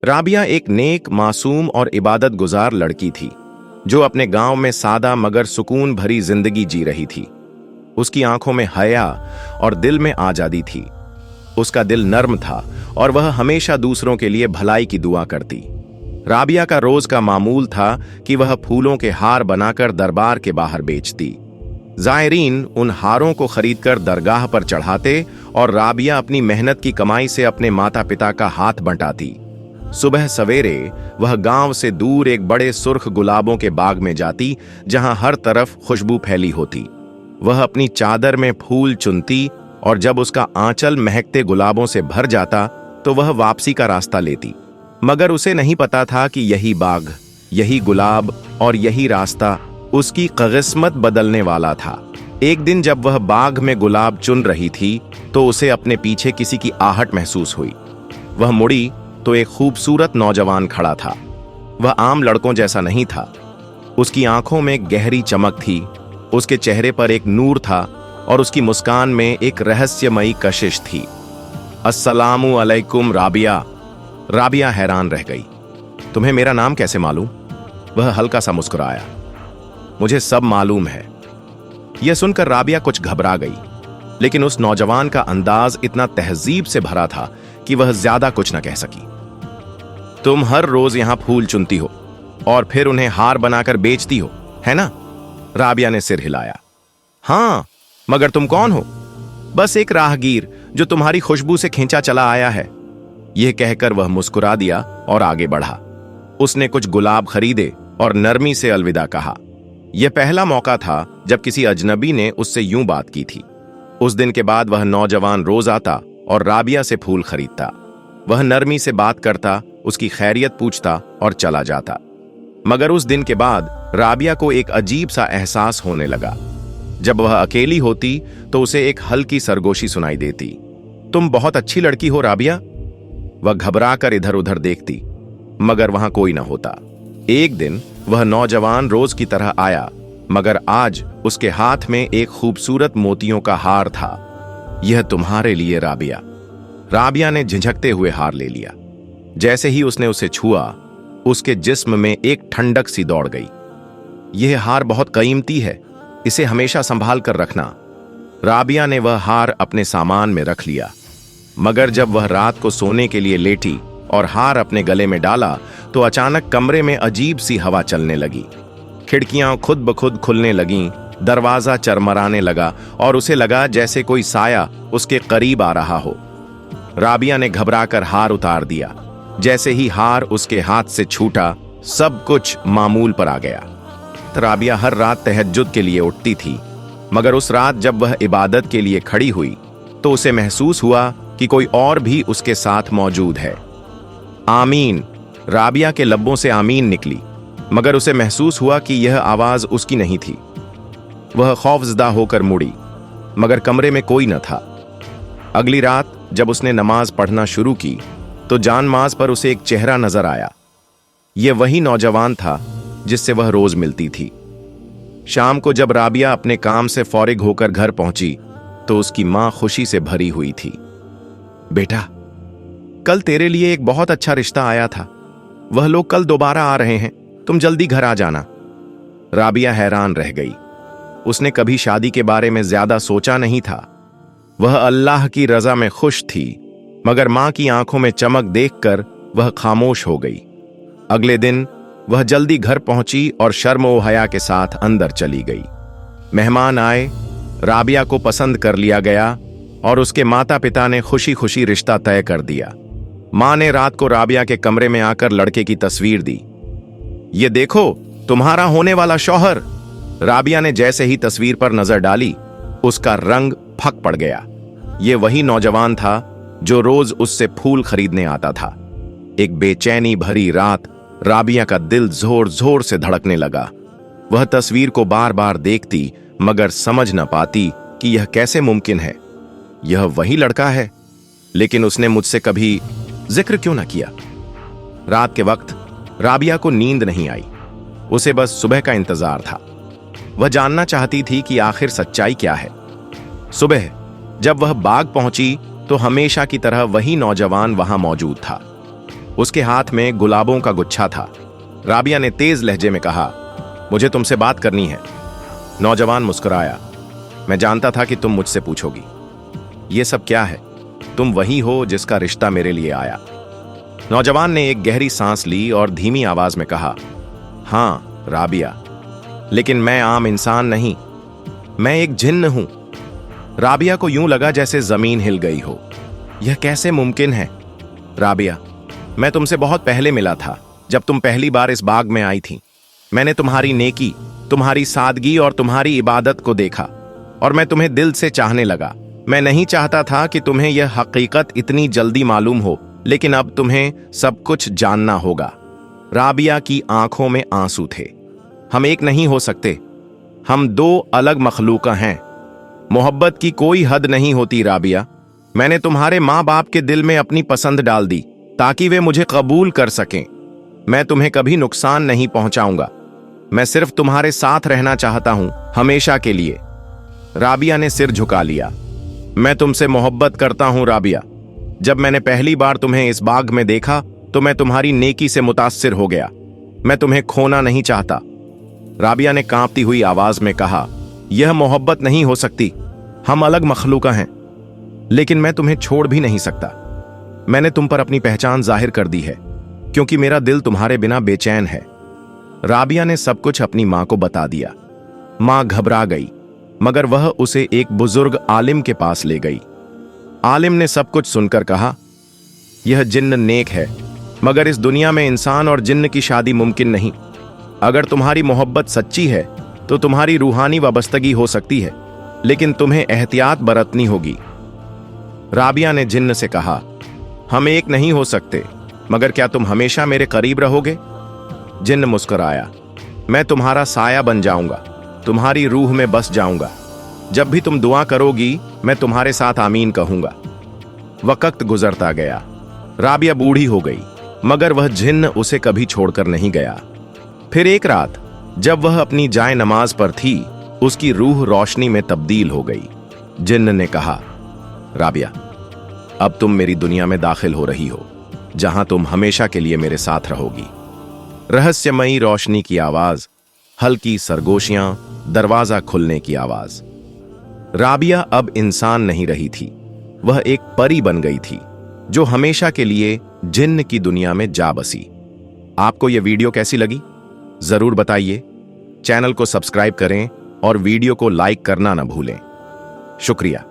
राबिया एक नेक, मासूम और इबादत गुजार लड़की थी जो अपने गांव में सादा मगर सुकून भरी जिंदगी जी रही थी। उसकी आंखों में हया और दिल में आजादी थी। उसका दिल नर्म था और वह हमेशा दूसरों के लिए भलाई की दुआ करती। राबिया का रोज का मामूल था कि वह फूलों के हार बनाकर दरबार के बाहर बेचती। जायरीन उन हारों को खरीदकर दरगाह पर चढ़ाते और राबिया अपनी मेहनत की कमाई से अपने माता पिता का हाथ बंटाती। सुबह सवेरे वह गांव से दूर एक बड़े सुर्ख गुलाबों के बाग में जाती जहां हर तरफ खुशबू फैली होती। वह अपनी चादर में फूल चुनती और जब उसका आंचल महकते गुलाबों से भर जाता तो वह वापसी का रास्ता लेती। मगर उसे नहीं पता था कि यही बाग, यही गुलाब और यही रास्ता उसकी किस्मत बदलने वाला था। एक दिन जब वह बाग में गुलाब चुन रही थी तो उसे अपने पीछे किसी की आहट महसूस हुई। वह मुड़ी तो एक खूबसूरत नौजवान खड़ा था। वह आम लड़कों जैसा नहीं था। उसकी आंखों में गहरी चमक थी, उसके चेहरे पर एक नूर था और उसकी मुस्कान में एक रहस्यमयी कशिश थी। अस्सलामु अलैकुम राबिया। राबिया हैरान रह गई। तुम्हें मेरा नाम कैसे मालूम? वह हल्का सा मुस्कुराया। मुझे सब मालूम है। यह सुनकर राबिया कुछ घबरा गई, लेकिन उस नौजवान का अंदाज इतना तहजीब से भरा था कि वह ज्यादा कुछ न कह सकी। तुम हर रोज यहां फूल चुनती हो और फिर उन्हें हार बनाकर बेचती हो, है ना? राबिया ने सिर हिलाया। हां, मगर तुम कौन हो? बस एक राहगीर जो तुम्हारी खुशबू से खींचा चला आया है। यह कहकर वह मुस्कुरा दिया और आगे बढ़ा। उसने कुछ गुलाब खरीदे और नरमी से अलविदा कहा। यह पहला मौका था जब किसी अजनबी ने उससे यूं बात की थी। उस दिन के बाद वह नौजवान रोज आता और राबिया से फूल खरीदता। वह नरमी से बात करता, उसकी खैरियत पूछता और चला जाता। मगर उस दिन के बाद राबिया को एक अजीब सा एहसास होने लगा। जब वह अकेली होती तो उसे एक हल्की सरगोशी सुनाई देती। तुम बहुत अच्छी लड़की हो राबिया। वह घबरा कर इधर उधर देखती, मगर वहां कोई न होता। एक दिन वह नौजवान रोज की तरह आया, मगर आज उसके हाथ में एक खूबसूरत मोतियों का हार था। यह तुम्हारे लिए राबिया। राबिया ने झिझकते हुए हार ले लिया। जैसे ही उसने उसे छुआ, उसके जिस्म में एक ठंडक सी दौड़ गई। यह हार बहुत कीमती है, इसे हमेशा संभाल कर रखना। राबिया ने वह हार अपने सामान में रख लिया। मगर जब वह रात को सोने के लिए लेटी और हार अपने गले में डाला तो अचानक कमरे में अजीब सी हवा चलने लगी। खिड़कियां खुद ब खुद खुलने लगीं, दरवाजा चरमराने लगा और उसे लगा जैसे कोई साया उसके करीब आ रहा हो। राबिया ने घबराकर हार उतार दिया। जैसे ही हार उसके हाथ से छूटा, सब कुछ मामूल पर आ गया। राबिया हर रात तहज्जुद के लिए उठती थी, मगर उस रात जब वह इबादत के लिए खड़ी हुई तो उसे महसूस हुआ कि कोई और भी उसके साथ मौजूद है। आमीन। राबिया के लब्बों से आमीन निकली, मगर उसे महसूस हुआ कि यह आवाज उसकी नहीं थी। वह खौफजदा होकर मुड़ी, मगर कमरे में कोई न था। अगली रात जब उसने नमाज पढ़ना शुरू की तो जानमाज पर उसे एक चेहरा नजर आया। यह वही नौजवान था जिससे वह रोज मिलती थी। शाम को जब राबिया अपने काम से फौरिग होकर घर पहुंची तो उसकी मां खुशी से भरी हुई थी। बेटा, कल तेरे लिए एक बहुत अच्छा रिश्ता आया था। वह लोग कल दोबारा आ रहे हैं, तुम जल्दी घर आ जाना। राबिया हैरान रह गई। उसने कभी शादी के बारे में ज्यादा सोचा नहीं था। वह अल्लाह की रजा में खुश थी, मगर मां की आंखों में चमक देखकर वह खामोश हो गई। अगले दिन वह जल्दी घर पहुंची और शर्म व हया के साथ अंदर चली गई। मेहमान आए, राबिया को पसंद कर लिया गया और उसके माता पिता ने खुशी खुशी रिश्ता तय कर दिया। मां ने रात को राबिया के कमरे में आकर लड़के की तस्वीर दी। ये देखो, तुम्हारा होने वाला शौहर। राबिया ने जैसे ही तस्वीर पर नजर डाली, उसका रंग फक पड़ गया। ये वही नौजवान था जो रोज उससे फूल खरीदने आता था। एक बेचैनी भरी रात राबिया का दिल जोर जोर से धड़कने लगा। वह तस्वीर को बार बार देखती, मगर समझ न पाती कि यह कैसे मुमकिन है। यह वही लड़का है, लेकिन उसने मुझसे कभी जिक्र क्यों न किया? रात के वक्त राबिया को नींद नहीं आई। उसे बस सुबह का इंतजार था। वह जानना चाहती थी कि आखिर सच्चाई क्या है। सुबह जब वह बाग पहुंची तो हमेशा की तरह वही नौजवान वहां मौजूद था। उसके हाथ में गुलाबों का गुच्छा था। राबिया ने तेज लहजे में कहा, मुझे तुमसे बात करनी है। नौजवान मुस्कुराया, मैं जानता था कि तुम मुझसे पूछोगी। ये सब क्या है? तुम वही हो जिसका रिश्ता मेरे लिए आया। नौजवान ने एक गहरी सांस ली और धीमी आवाज में कहा, हां राबिया, लेकिन मैं आम इंसान नहीं, मैं एक जिन्न हूं। राबिया को यूं लगा जैसे जमीन हिल गई हो। यह कैसे मुमकिन है? राबिया, मैं तुमसे बहुत पहले मिला था, जब तुम पहली बार इस बाग में आई थी। मैंने तुम्हारी नेकी, तुम्हारी सादगी और तुम्हारी इबादत को देखा और मैं तुम्हें दिल से चाहने लगा। मैं नहीं चाहता था कि तुम्हें यह हकीकत इतनी जल्दी मालूम हो, लेकिन अब तुम्हें सब कुछ जानना होगा। राबिया की आंखों में आंसू थे। हम एक नहीं हो सकते, हम दो अलग मखलूका हैं। मोहब्बत की कोई हद नहीं होती राबिया। मैंने तुम्हारे माँ बाप के दिल में अपनी पसंद डाल दी ताकि वे मुझे कबूल कर सकें। मैं तुम्हें कभी नुकसान नहीं पहुंचाऊंगा। मैं सिर्फ तुम्हारे साथ रहना चाहता हूं, हमेशा के लिए। राबिया ने सिर झुका लिया। मैं तुमसे मोहब्बत करता हूं राबिया। जब मैंने पहली बार तुम्हें इस बाग में देखा तो मैं तुम्हारी नेकी से मुतासिर हो गया। मैं तुम्हें खोना नहीं चाहता। राबिया ने कांपती हुई आवाज में कहा, यह मोहब्बत नहीं हो सकती, हम अलग मखलूका हैं। लेकिन मैं तुम्हें छोड़ भी नहीं सकता। मैंने तुम पर अपनी पहचान जाहिर कर दी है, क्योंकि मेरा दिल तुम्हारे बिना बेचैन है। राबिया ने सब कुछ अपनी मां को बता दिया। मां घबरा गई, मगर वह उसे एक बुजुर्ग आलिम के पास ले गई। आलिम ने सब कुछ सुनकर कहा, यह जिन्न नेक है, मगर इस दुनिया में इंसान और जिन्न की शादी मुमकिन नहीं। अगर तुम्हारी मोहब्बत सच्ची है तो तुम्हारी रूहानी वाबस्तगी हो सकती है, लेकिन तुम्हें एहतियात बरतनी होगी। राबिया ने जिन्न से कहा, हम एक नहीं हो सकते, मगर क्या तुम हमेशा मेरे करीब रहोगे? जिन्न मुस्कुराया, मैं तुम्हारा साया बन जाऊंगा, तुम्हारी रूह में बस जाऊंगा। जब भी तुम दुआ करोगी मैं तुम्हारे साथ आमीन कहूंगा। वक्त गुजरता गया। राबिया बूढ़ी हो गई, मगर वह जिन्न उसे कभी छोड़कर नहीं गया। फिर एक रात जब वह अपनी जाए नमाज पर थी, उसकी रूह रोशनी में तब्दील हो गई। जिन्न ने कहा, राबिया, अब तुम मेरी दुनिया में दाखिल हो रही हो, जहां तुम हमेशा के लिए मेरे साथ रहोगी। रहस्यमयी रोशनी की आवाज, हल्की सरगोशियां, दरवाजा खुलने की आवाज। राबिया अब इंसान नहीं रही थी, वह एक परी बन गई थी, जो हमेशा के लिए जिन्न की दुनिया में जा बसी। आपको यह वीडियो कैसी लगी जरूर बताइए। चैनल को सब्सक्राइब करें और वीडियो को लाइक करना ना भूलें। शुक्रिया।